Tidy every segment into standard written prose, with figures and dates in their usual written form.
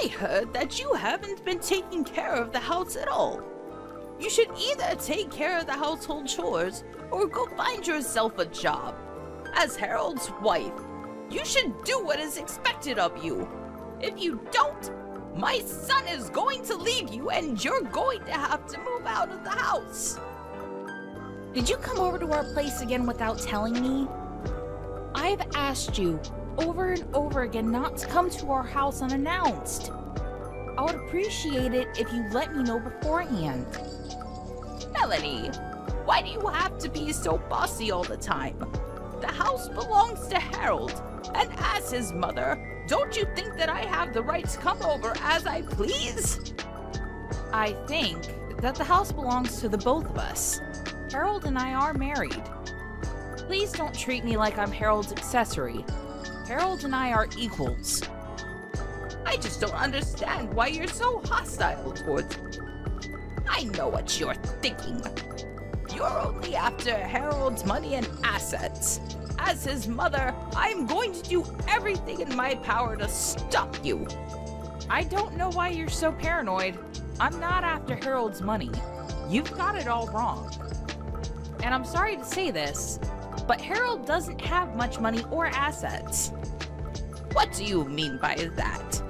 I heard that you haven't been taking care of the house at all. You should either take care of the household chores or go find yourself a job. As Harold's wife, you should do what is expected of you. If you don't, my son is going to leave you and you're going to have to move out of the house. Did you come over to our place again without telling me? I've asked you over and over again not to come to our house unannounced. I would appreciate it if you let me know beforehand. Melanie, why do you have to be so bossy all the time? The house belongs to Harold, and as his mother, don't you think that I have the right to come over as I please? I think that the house belongs to the both of us. Harold and I are married. Please don't treat me like I'm Harold's accessory. Harold and I are equals. I just don't understand why you're so hostile towards me. I know what you're thinking. You're only after Harold's money and assets. As his mother, I'm going to do everything in my power to stop you. I don't know why you're so paranoid. I'm not after Harold's money. You've got it all wrong. And I'm sorry to say this, but Harold doesn't have much money or assets. What do you mean by that?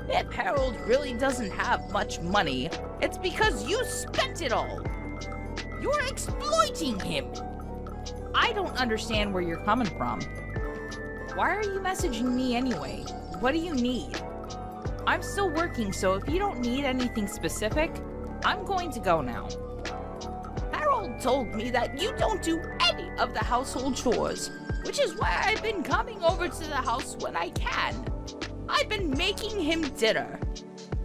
If Harold really doesn't have much money, it's because you spent it all. You're exploiting him. I don't understand where you're coming from. Why are you messaging me anyway? What do you need? I'm still working, so if you don't need anything specific, I'm going to go now. Harold told me that you don't do any of the household chores, which is why I've been coming over to the house when I can. I've been making him dinner.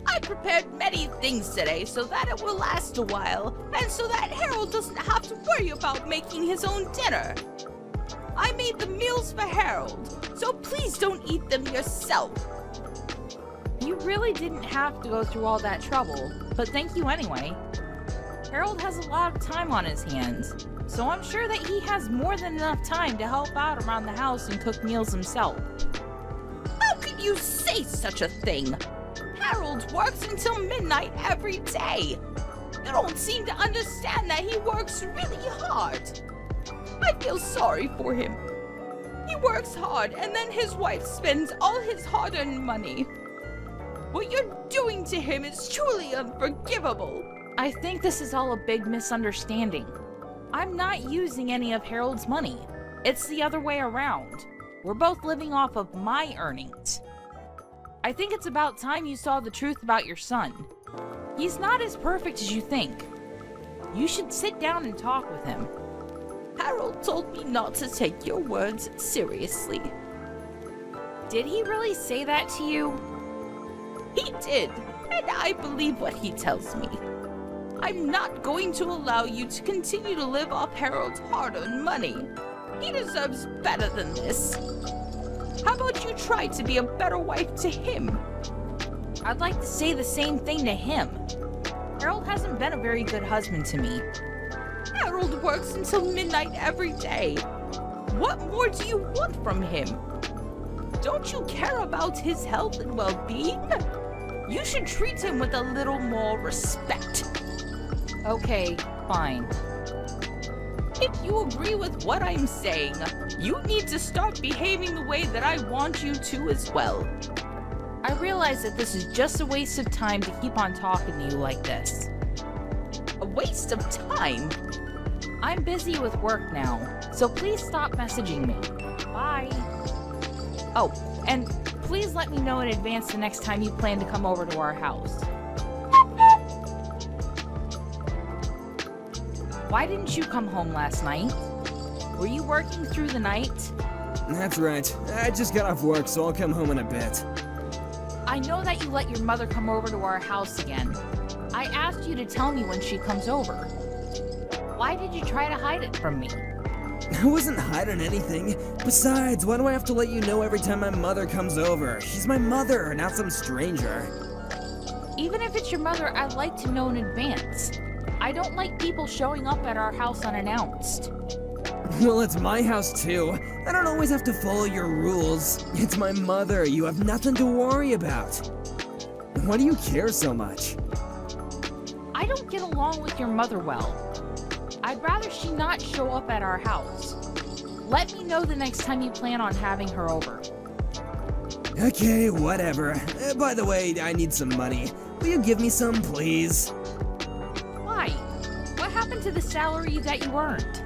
I prepared many things today so that it will last a while, and so that Harold doesn't have to worry about making his own dinner. I made the meals for Harold, so please don't eat them yourself. You really didn't have to go through all that trouble, but thank you anyway. Harold has a lot of time on his hands, so I'm sure that he has more than enough time to help out around the house and cook meals himself. How could you say such a thing? Harold works until midnight every day. You don't seem to understand that he works really hard. I feel sorry for him. He works hard and then his wife spends all his hard-earned money. What you're doing to him is truly unforgivable. I think this is all a big misunderstanding. I'm not using any of Harold's money. It's the other way around. We're both living off of my earnings. I think it's about time you saw the truth about your son. He's not as perfect as you think. You should sit down and talk with him. Harold told me not to take your words seriously. Did he really say that to you? He did, and I believe what he tells me. I'm not going to allow you to continue to live off Harold's hard-earned money. He deserves better than this. How about you try to be a better wife to him? I'd like to say the same thing to him. Harold hasn't been a very good husband to me. Harold works until midnight every day. What more do you want from him? Don't you care about his health and well-being? You should treat him with a little more respect. Okay, fine. If you agree with what I'm saying, you need to start behaving the way that I want you to as well. I realize that this is just a waste of time to keep on talking to you like this. A waste of time? I'm busy with work now, so please stop messaging me. Bye. Oh, and please let me know in advance the next time you plan to come over to our house. Why didn't you come home last night? Were you working through the night? That's right. I just got off work, so I'll come home in a bit. I know that you let your mother come over to our house again. I asked you to tell me when she comes over. Why did you try to hide it from me? I wasn't hiding anything. Besides, why do I have to let you know every time my mother comes over? She's my mother, not some stranger. Even if it's your mother, I'd like to know in advance. I don't like people showing up at our house unannounced. Well, it's my house too. I don't always have to follow your rules. It's my mother. You have nothing to worry about. Why do you care so much? I don't get along with your mother well. I'd rather she not show up at our house. Let me know the next time you plan on having her over. Okay, whatever. By the way, I need some money. Will you give me some, please? Why? What happened to the salary that you earned?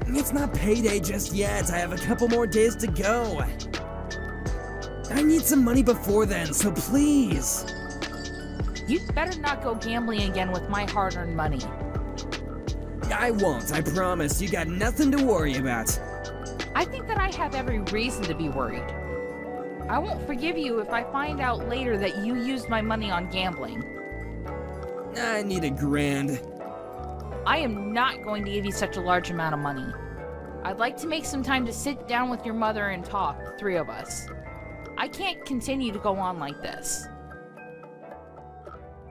It's not payday just yet. I have a couple more days to go. I need some money before then, so please. You'd better not go gambling again with my hard-earned money. I won't, I promise. You got nothing to worry about. I think that I have every reason to be worried. I won't forgive you if I find out later that you used my money on gambling. I need $1,000. I am not going to give you such a large amount of money. I'd like to make some time to sit down with your mother and talk, the three of us. I can't continue to go on like this.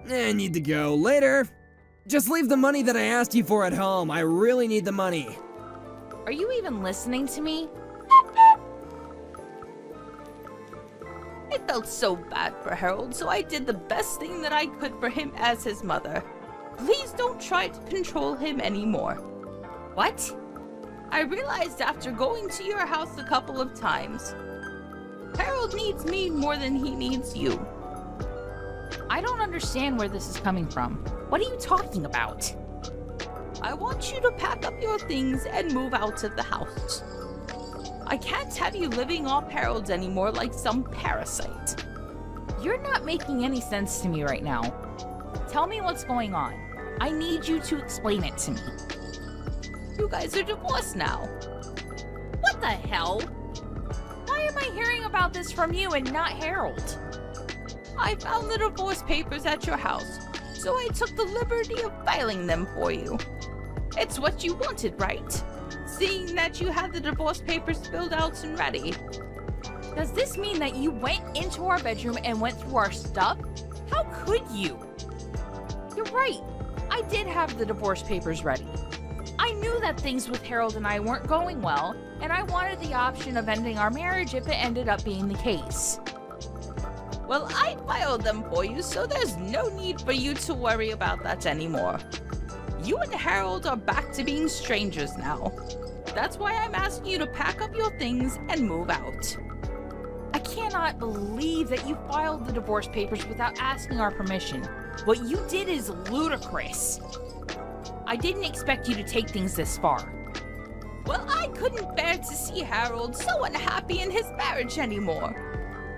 I need to go. Later. Just leave the money that I asked you for at home. I really need the money. Are you even listening to me? I felt so bad for Harold, so I did the best thing that I could for him as his mother. Please don't try to control him anymore. What? I realized after going to your house a couple of times, Harold needs me more than he needs you. I don't understand where this is coming from. What are you talking about? I want you to pack up your things and move out of the house. I can't have you living off Harold's anymore like some parasite. You're not making any sense to me right now. Tell me what's going on. I need you to explain it to me. You guys are divorced now. What the hell? Why am I hearing about this from you and not Harold? I found the divorce papers at your house, so I took the liberty of filing them for you. It's what you wanted, right? Seeing that you had the divorce papers filled out and ready. Does this mean that you went into our bedroom and went through our stuff? How could you? You're right. I did have the divorce papers ready. I knew that things with Harold and I weren't going well, and I wanted the option of ending our marriage if it ended up being the case. Well, I filed them for you, so there's no need for you to worry about that anymore. You and Harold are back to being strangers now. That's why I'm asking you to pack up your things and move out. I cannot believe that you filed the divorce papers without asking our permission. What you did is ludicrous. I didn't expect you to take things this far. Well, I couldn't bear to see Harold so unhappy in his marriage anymore.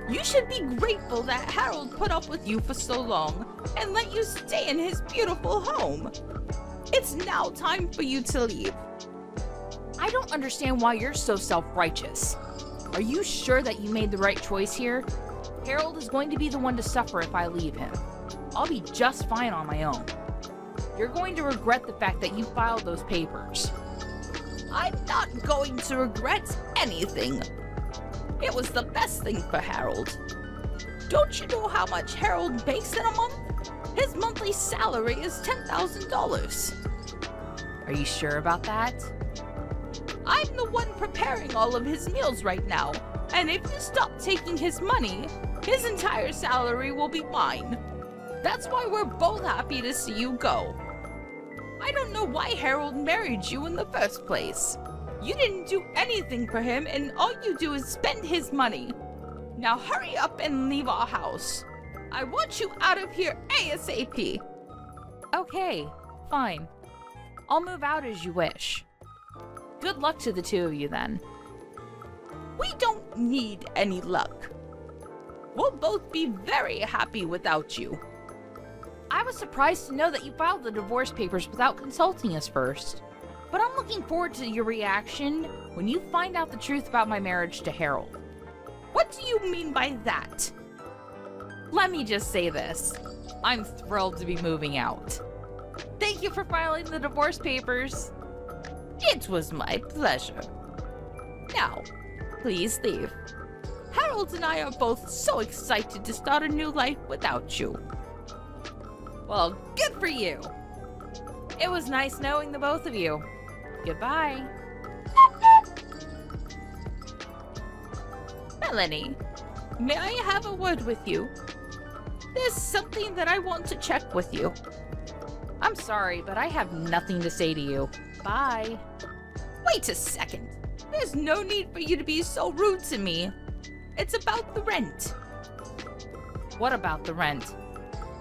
You should be grateful that Harold put up with you for so long and let you stay in his beautiful home. It's now time for you to leave. I don't understand why you're so self-righteous. Are you sure that you made the right choice here? Harold is going to be the one to suffer if I leave him. I'll be just fine on my own. You're going to regret the fact that you filed those papers. I'm not going to regret anything. It was the best thing for Harold. Don't you know how much Harold makes in a month? His monthly salary is $10,000. Are you sure about that? I'm the one preparing all of his meals right now, and if you stop taking his money, his entire salary will be mine. That's why we're both happy to see you go. I don't know why Harold married you in the first place. You didn't do anything for him, and all you do is spend his money. Now hurry up and leave our house. I want you out of here ASAP. Okay, fine. I'll move out as you wish. Good luck to the two of you then. We don't need any luck. We'll both be very happy without you. I was surprised to know that you filed the divorce papers without consulting us first. But I'm looking forward to your reaction when you find out the truth about my marriage to Harold. What do you mean by that? Let me just say this. I'm thrilled to be moving out. Thank you for filing the divorce papers. It was my pleasure. Now, please leave. Harold and I are both so excited to start a new life without you. Well, good for you. It was nice knowing the both of you. Goodbye. Melanie, may I have a word with you? There's something that I want to check with you. I'm sorry, but I have nothing to say to you. Bye. Wait a second. There's no need for you to be so rude to me. It's about the rent. What about the rent?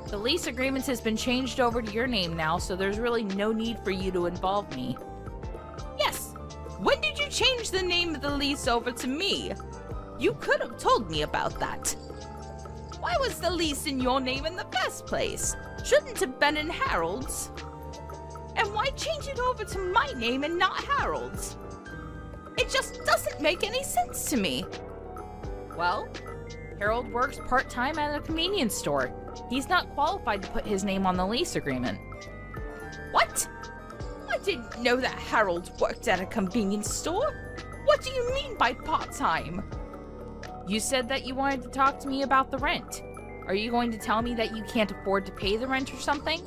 The lease agreement has been changed over to your name now, so there's really no need for you to involve me. Yes. When did you change the name of the lease over to me? You could have told me about that. Why was the lease in your name in the first place? Shouldn't have been in Harold's. And why change it over to my name and not Harold's? It just doesn't make any sense to me. Well, Harold works part-time at a convenience store. He's not qualified to put his name on the lease agreement. What? I didn't know that Harold worked at a convenience store. What do you mean by part-time? You said that you wanted to talk to me about the rent. Are you going to tell me that you can't afford to pay the rent or something?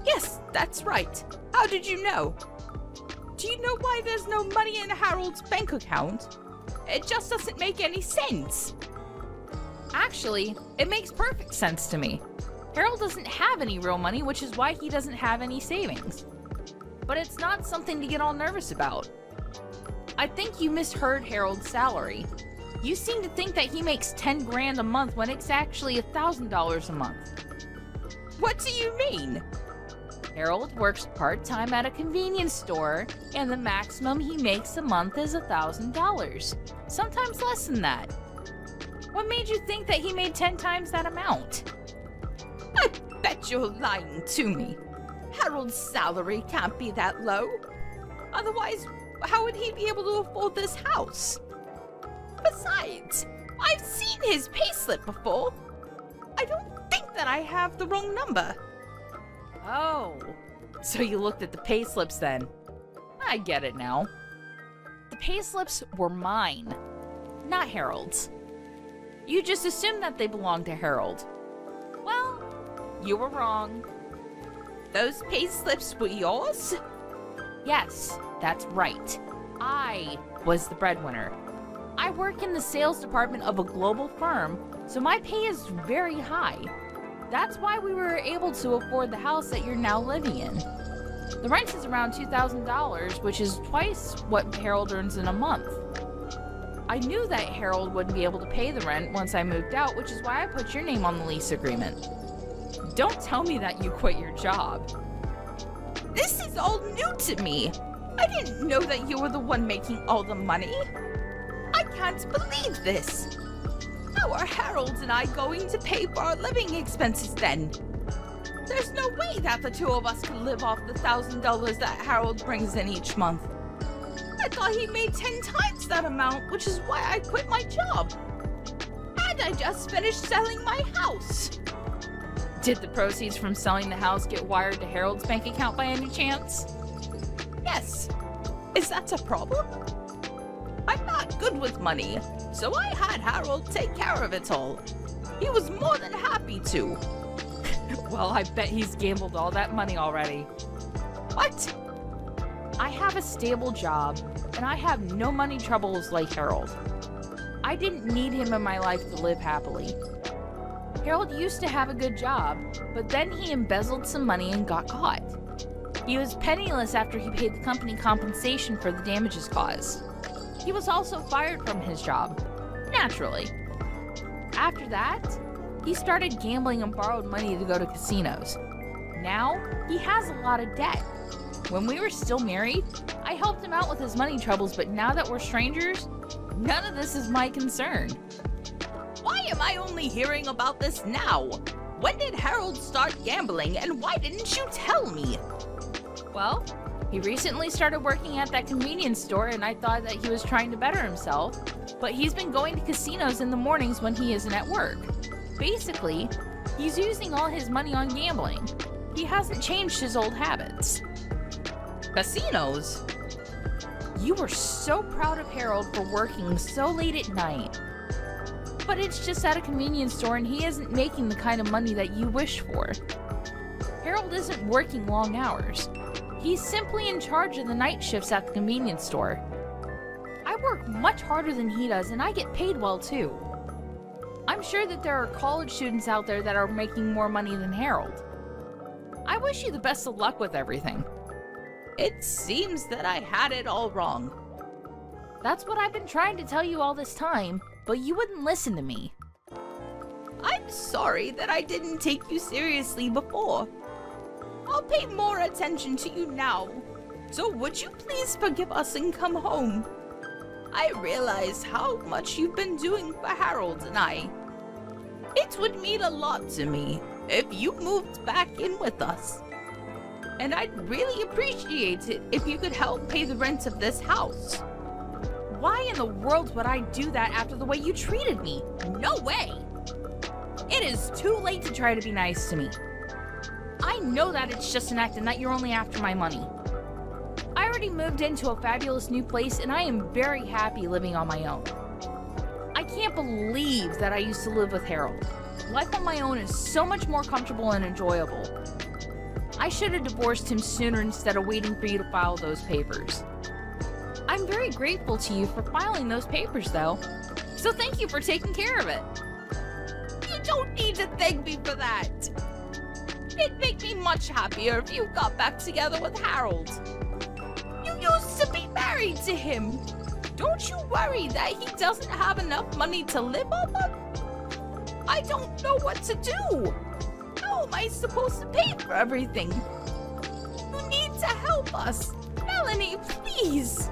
Yes, that's right. How did you know? Do you know why there's no money in Harold's bank account? It just doesn't make any sense. Actually, it makes perfect sense to me. Harold doesn't have any real money, which is why he doesn't have any savings. But it's not something to get all nervous about. I think you misheard Harold's salary. You seem to think that he makes 10 grand a month when it's actually $1,000 a month. What do you mean? Harold works part-time at a convenience store, and the maximum he makes a month is $1,000. Sometimes less than that. What made you think that he made 10 times that amount? I bet you're lying to me. Harold's salary can't be that low. Otherwise, how would he be able to afford this house? Besides, I've seen his payslip before. I don't think that I have the wrong number. Oh, so you looked at the payslips then. I get it now. The payslips were mine, not Harold's. You just assumed that they belonged to Harold. Well, you were wrong. Those payslips were yours? Yes, that's right. I was the breadwinner. I work in the sales department of a global firm, so my pay is very high. That's why we were able to afford the house that you're now living in. The rent is around $2,000, which is twice what Harold earns in a month. I knew that Harold wouldn't be able to pay the rent once I moved out, which is why I put your name on the lease agreement. Don't tell me that you quit your job. This is all new to me. I didn't know that you were the one making all the money. I can't believe this. How are Harold and I going to pay for our living expenses then? There's no way that the two of us can live off the $1,000 that Harold brings in each month. I thought he made 10 times that amount, which is why I quit my job. And I just finished selling my house. Did the proceeds from selling the house get wired to Harold's bank account by any chance? Yes. Is that a problem? I'm not good with money, so I had Harold take care of it all. He was more than happy to. Well, I bet he's gambled all that money already. What? I have a stable job, and I have no money troubles like Harold. I didn't need him in my life to live happily. Harold used to have a good job, but then he embezzled some money and got caught. He was penniless after he paid the company compensation for the damages caused. He was also fired from his job, naturally. After that, he started gambling and borrowed money to go to casinos. Now, he has a lot of debt. When we were still married, I helped him out with his money troubles, but now that we're strangers, none of this is my concern. Why am I only hearing about this now? When did Harold start gambling, and why didn't you tell me? Well, he recently started working at that convenience store, and I thought that he was trying to better himself, but he's been going to casinos in the mornings when he isn't at work. Basically, he's using all his money on gambling. He hasn't changed his old habits. Casinos? You were so proud of Harold for working so late at night. But it's just at a convenience store and he isn't making the kind of money that you wish for. Harold isn't working long hours. He's simply in charge of the night shifts at the convenience store. I work much harder than he does and I get paid well too. I'm sure that there are college students out there that are making more money than Harold. I wish you the best of luck with everything. It seems that I had it all wrong. That's what I've been trying to tell you all this time, but you wouldn't listen to me. I'm sorry that I didn't take you seriously before. I'll pay more attention to you now. So would you please forgive us and come home? I realize how much you've been doing for Harold and I. It would mean a lot to me if you moved back in with us. And I'd really appreciate it if you could help pay the rent of this house. Why in the world would I do that after the way you treated me? No way! It is too late to try to be nice to me. I know that it's just an act and that you're only after my money. I already moved into a fabulous new place and I am very happy living on my own. I can't believe that I used to live with Harold. Life on my own is so much more comfortable and enjoyable. I should have divorced him sooner instead of waiting for you to file those papers. I'm very grateful to you for filing those papers though, so thank you for taking care of it. You don't need to thank me for that. It'd make me much happier if you got back together with Harold. You used to be married to him. Don't you worry that he doesn't have enough money to live off of? I don't know what to do. How am I supposed to pay for everything? You need to help us. Melanie, please.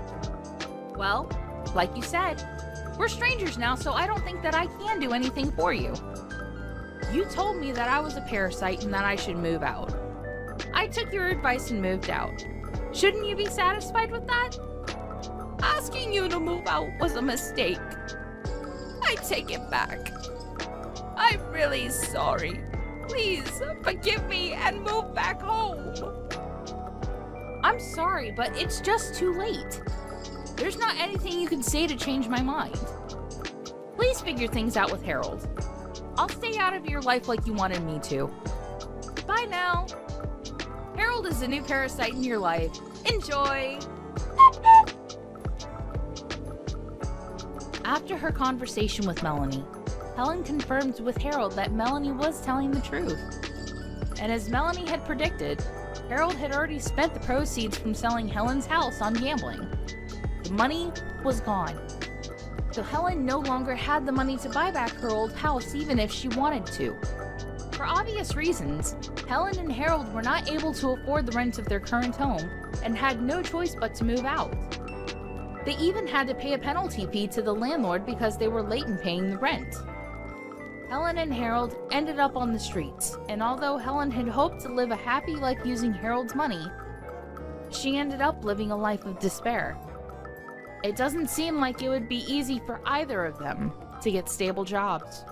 Well, like you said, we're strangers now, so I don't think that I can do anything for you. You told me that I was a parasite and that I should move out. I took your advice and moved out. Shouldn't you be satisfied with that? Asking you to move out was a mistake. I take it back. I'm really sorry. Please forgive me and move back home. I'm sorry, but it's just too late. There's not anything you can say to change my mind. Please figure things out with Harold. I'll stay out of your life like you wanted me to. Bye now. Harold is a new parasite in your life. Enjoy! After her conversation with Melanie, Helen confirmed with Harold that Melanie was telling the truth. And as Melanie had predicted, Harold had already spent the proceeds from selling Helen's house on gambling. The money was gone. So Helen no longer had the money to buy back her old house even if she wanted to. For obvious reasons, Helen and Harold were not able to afford the rent of their current home and had no choice but to move out. They even had to pay a penalty fee to the landlord because they were late in paying the rent. Helen and Harold ended up on the streets, and although Helen had hoped to live a happy life using Harold's money, she ended up living a life of despair. It doesn't seem like it would be easy for either of them to get stable jobs.